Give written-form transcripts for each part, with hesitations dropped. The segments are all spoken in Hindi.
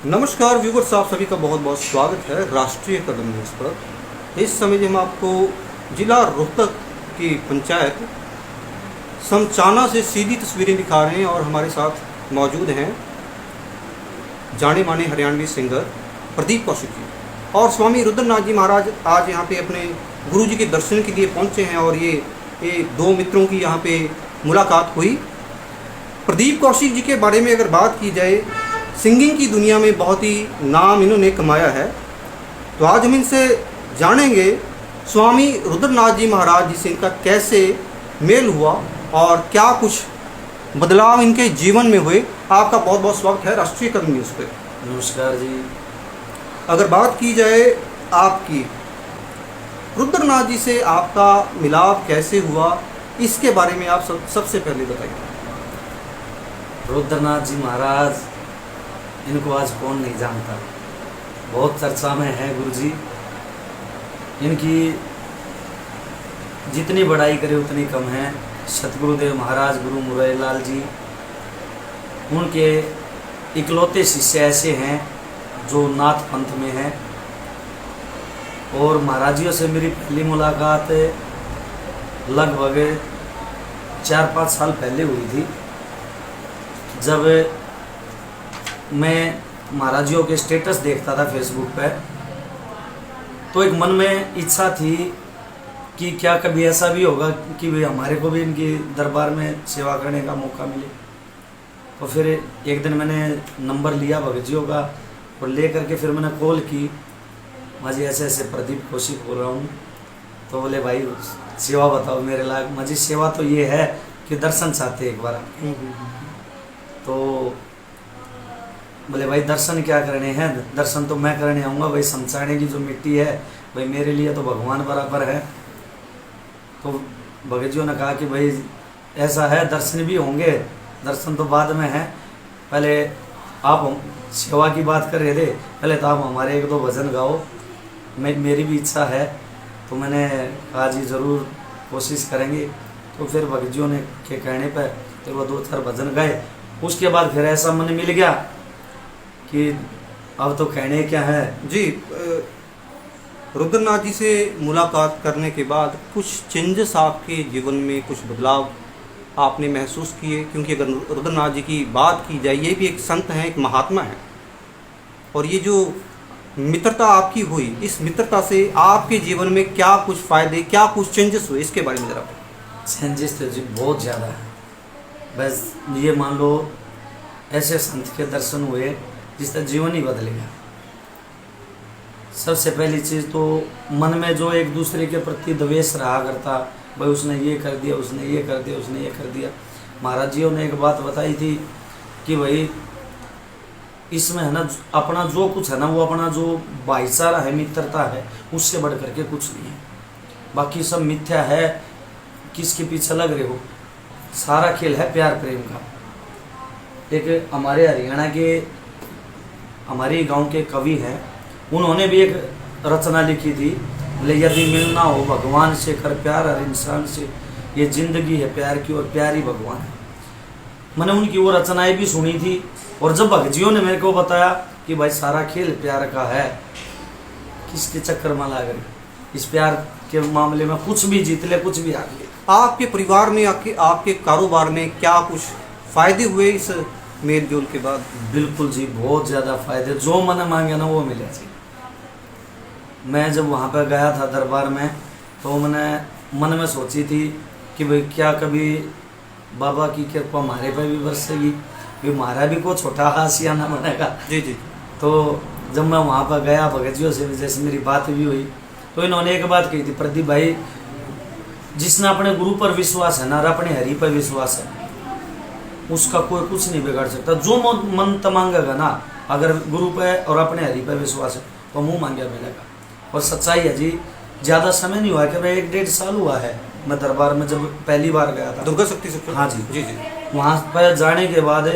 नमस्कार व्यूवर्स, आप सभी का बहुत बहुत स्वागत है राष्ट्रीय कदम न्यूज़ पर। इस समय हम आपको जिला रोहतक की पंचायत समचाना से सीधी तस्वीरें दिखा रहे हैं और हमारे साथ मौजूद हैं जाने माने हरियाणवी सिंगर प्रदीप कौशिक जी और स्वामी रुद्रनाथ जी महाराज आज यहाँ पे अपने गुरु जी के दर्शन के लिए पहुँचे हैं और ये दो मित्रों की यहाँ पे मुलाकात हुई। प्रदीप कौशिक जी के बारे में अगर बात की जाए, सिंगिंग की दुनिया में बहुत ही नाम इन्होंने कमाया है। तो आज हम इनसे जानेंगे स्वामी रुद्रनाथ जी महाराज जी से इनका कैसे मेल हुआ और क्या कुछ बदलाव इनके जीवन में हुए। आपका बहुत बहुत स्वागत है राष्ट्रीय कदम न्यूज़ पे। नमस्कार जी। अगर बात की जाए आपकी रुद्रनाथ जी से आपका मिलाप कैसे हुआ, इसके बारे में आप सबसे पहले बताइए। रुद्रनाथ जी महाराज, इनको आज कौन नहीं जानता, बहुत चर्चा में है गुरु जी। इनकी जितनी बड़ाई करे उतनी कम है। सतगुरुदेव महाराज गुरु मुरारीलाल जी, उनके इकलौते शिष्य ऐसे हैं जो नाथ पंथ में हैं। और महाराज जियों से मेरी पहली मुलाकात लगभग 4-5 साल पहले हुई थी, जब मैं महाराज जियों के स्टेटस देखता था फेसबुक पे। तो एक मन में इच्छा थी कि क्या कभी ऐसा भी होगा कि भाई हमारे को भी इनके दरबार में सेवा करने का मौका मिले। तो फिर एक दिन मैंने नंबर लिया भगत जियों का और ले करके फिर मैंने कॉल की, माजी ऐसे ऐसे प्रदीप कौशिक बोल रहा हूँ। तो बोले भाई सेवा बताओ मेरे लायक। माजी सेवा तो ये है कि दर्शन चाहते एक बार। तो बोले भाई दर्शन क्या करने हैं, दर्शन तो मैं करने आऊँगा भाई। समचाने की जो मिट्टी है भाई मेरे लिए तो भगवान बराबर है। तो भगत जियों ने कहा कि भाई ऐसा है, दर्शन भी होंगे, दर्शन तो बाद में है, पहले आप सेवा की बात कर रहे थे, पहले तो आप हमारे 1-2 भजन गाओ, मेरी भी इच्छा है। तो मैंने कहा जी ज़रूर कोशिश करेंगे। तो फिर भगत जियों ने के कहने पर फिर वो 2-4 भजन गाए। उसके बाद फिर ऐसा मन मिल गया कि अब तो कहने क्या है जी। रुद्रनाथ जी से मुलाकात करने के बाद कुछ चेंजेस आपके जीवन में, कुछ बदलाव आपने महसूस किए? क्योंकि अगर रुद्रनाथ जी की बात की जाए, ये भी एक संत हैं, एक महात्मा हैं, और ये जो मित्रता आपकी हुई, इस मित्रता से आपके जीवन में क्या कुछ फ़ायदे, क्या कुछ चेंजेस हुए, इसके बारे में ज़रा। चेंजेस तो जी बहुत ज़्यादा है। बस ये मान लो ऐसे संत के दर्शन हुए जिसका जीवन ही बदल गया। सबसे पहली चीज़ तो मन में जो एक दूसरे के प्रति द्वेष रहा करता, भाई उसने ये कर दिया, उसने ये कर दिया, उसने ये कर दिया। महाराज जियों ने एक बात बताई थी कि भाई इसमें है ना, अपना जो कुछ है ना, वो अपना जो भाईचारा है, मित्रता है, उससे बढ़ करके कुछ नहीं है। बाकी सब मिथ्या है, किसके पीछे लग रहे हो। सारा खेल है प्यार प्रेम का। एक हमारे हरियाणा के, हमारे गांव के कवि हैं, उन्होंने भी एक रचना लिखी थी, बोले यदि मिलना हो भगवान से कर प्यार हर इंसान से, ये जिंदगी है प्यार की और प्यार ही भगवान है। मैंने उनकी वो रचनाएं भी सुनी थी। और जब भगत जियों ने मेरे को बताया कि भाई सारा खेल प्यार का है, किसके चक्कर में लग रहे, इस प्यार के मामले में कुछ भी जीत ले, कुछ भी हार ले। आपके परिवार में, आपके कारोबार में क्या कुछ फ़ायदे हुए इस मेल जोल के बाद? बिल्कुल जी, बहुत ज़्यादा फायदे। जो मैंने मांगे ना वो मिले जी। मैं जब वहाँ पर गया था दरबार में, तो मैंने मन में सोची थी कि भाई क्या कभी बाबा की कृपा हमारे पे भी बरसेगी, भी हमारा भी कोई छोटा आशियाना बनेगा। जी जी। तो जब मैं वहाँ पर गया, भगत जियों से भी जैसे मेरी बात भी हुई, तो इन्होंने एक बात कही थी, प्रदीप भाई जिसने अपने गुरु पर विश्वास है ना और अपने हरि पर विश्वास है, उसका कोई कुछ नहीं बिगाड़ सकता। जो मन मांगेगा ना, अगर गुरु पे और अपने हरि पे विश्वास है तो मुँह मांगे मिलेगा। और सच्चाई है जी, ज़्यादा समय नहीं हुआ है कि भाई 1-1.5 साल हुआ है मैं दरबार में जब पहली बार गया था। दुर्गा शक्ति से? हाँ जी जी जी। वहाँ पर जाने के बाद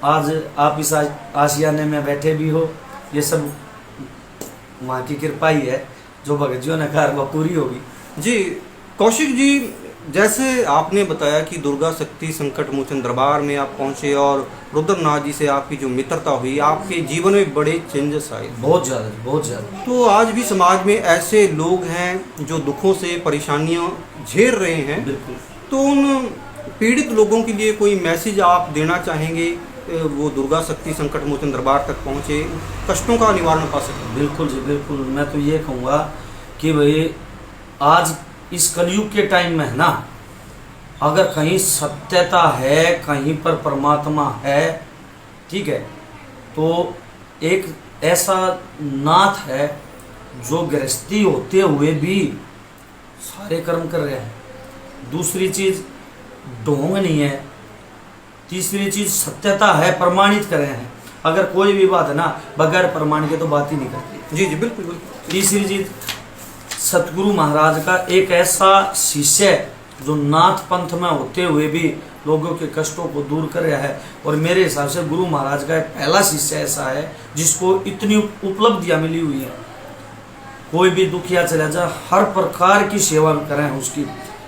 आज आप इस आशियाने में बैठे भी हो, ये सब वहाँ की कृपा ही है। जो भगत जियों ने कहा वो पूरी होगी। जी कौशिक जी, जैसे आपने बताया कि दुर्गा शक्ति संकट मोचन दरबार में आप पहुंचे और रुद्रनाथ जी से आपकी जो मित्रता हुई, आपके जीवन में बड़े चेंजेस आए। बहुत ज़्यादा, बहुत ज़्यादा। तो आज भी समाज में ऐसे लोग हैं जो दुखों से परेशानियां झेल रहे हैं, बिल्कुल। तो उन पीड़ित लोगों के लिए कोई मैसेज आप देना चाहेंगे? वो दुर्गा शक्ति संकट मोचन दरबार तक पहुंचे, कष्टों का निवारण पा सकें। बिल्कुल जी, बिल्कुल। मैं तो ये कहूँगा कि भाई आज इस कलयुग के टाइम में है ना, अगर कहीं सत्यता है, कहीं पर परमात्मा है, ठीक है, तो एक ऐसा नाथ है जो गृहस्थी होते हुए भी सारे कर्म कर रहे हैं। दूसरी चीज ढोंग नहीं है। तीसरी चीज सत्यता है, प्रमाणित कर रहे हैं। अगर कोई भी बात है ना, बगैर प्रमाण के तो बात ही नहीं करती। जी जी, बिल्कुल बिल्कुल। तीसरी चीज सतगुरु महाराज का एक ऐसा शिष्य है जो नाथ पंथ में होते हुए भी लोगों के कष्टों को दूर कर रहा है। और मेरे हिसाब से गुरु महाराज का पहला शिष्य ऐसा है जिसको इतनी उपलब्धियां मिली हुई है। कोई भी दुखिया चला जाए, हर प्रकार की सेवा करें उसकी,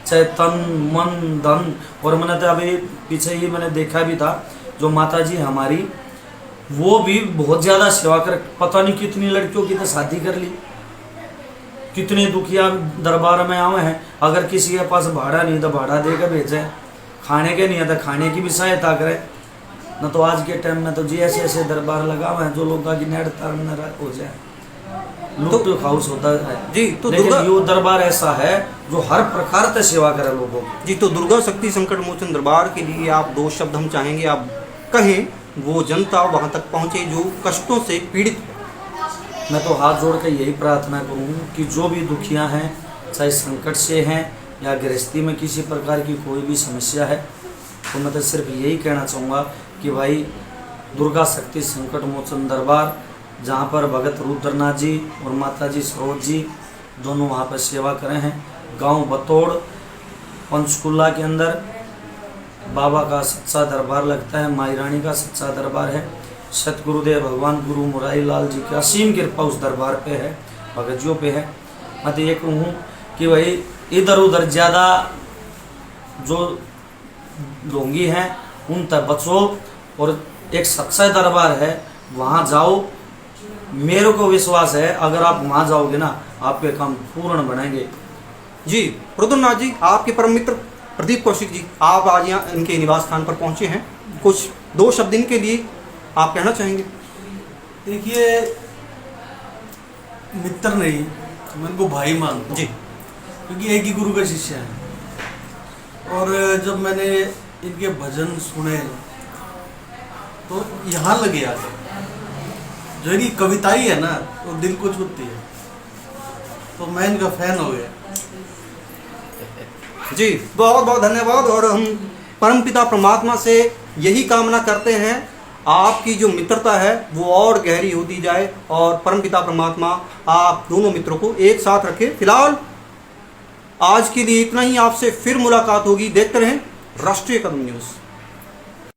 चाहे तन मन धन। और मैंने तो अभी पीछे ही मैंने देखा भी था, जो माता जी हमारी, वो भी बहुत ज़्यादा सेवा कर, पता नहीं कितनी लड़कियों की तो शादी कर ली, कितने दुखिया दरबार में आए हैं। अगर किसी के पास भाड़ा नहीं तो भाड़ा दे कर भेजे, खाने के नहीं है तो खाने की भी सहायता करें। न तो आज के टाइम में तो जी ऐसे ऐसे दरबार लगा हुए हैं जो लोग की नेट तार हो जाए, लुट हाउस होता है जी। तो लेकिन ये दरबार ऐसा है जो हर प्रकार से सेवा करे लोगों की। जी, तो दुर्गा शक्ति संकट मोचन दरबार के लिए आप दो शब्द हम चाहेंगे आप कहें, वो जनता वहां तक पहुंचे जो कष्टों से पीड़ित है। मैं तो हाथ जोड़ कर यही प्रार्थना करूँ कि जो भी दुखिया हैं, चाहे संकट से हैं या गृहस्थी में किसी प्रकार की कोई भी समस्या है, तो मैं तो सिर्फ यही कहना चाहूँगा कि भाई दुर्गा शक्ति संकट मोचन दरबार, जहाँ पर भगत रुद्रनाथ जी और माता जी सरोज जी दोनों वहाँ पर सेवा करे हैं। गांव बतौड़ पंचकुला के अंदर बाबा का सच्चा दरबार लगता है, माई रानी का सच्चा दरबार है। सतगुरुदेव भगवान गुरु मुरारी लाल जी की असीम कृपा उस दरबार पे है, भगतियों पे है। मैं तो ये कहूँ कि भाई इधर उधर ज़्यादा जो ढोंगी हैं उन तक बचो, और एक सच्चा दरबार है वहाँ जाओ। मेरे को विश्वास है अगर आप वहाँ जाओगे ना, आपके काम पूर्ण बनेंगे। जी रुद्रनाथ जी, आपके परम मित्र प्रदीप कौशिक जी, आप आज यहाँ इनके निवास स्थान पर पहुँचे हैं, कुछ दो शब्द इनके लिए आप कहना चाहेंगे? देखिए, मित्र नहीं, मैं इनको भाई मानता हूँ जी, क्योंकि एक ही गुरु का शिष्य है। और जब मैंने इनके भजन सुने तो यहाँ लगे आके, जो इनकी कविताई है ना वो दिल को छूती है, तो मैं इनका फैन हो गया। जी बहुत बहुत धन्यवाद। और हम परमपिता परमात्मा से यही कामना करते हैं आपकी जो मित्रता है वो और गहरी होती जाए और परमपिता परमात्मा आप दोनों मित्रों को एक साथ रखे। फिलहाल आज के लिए इतना ही, आपसे फिर मुलाकात होगी। देखते रहें राष्ट्रीय कदम न्यूज़।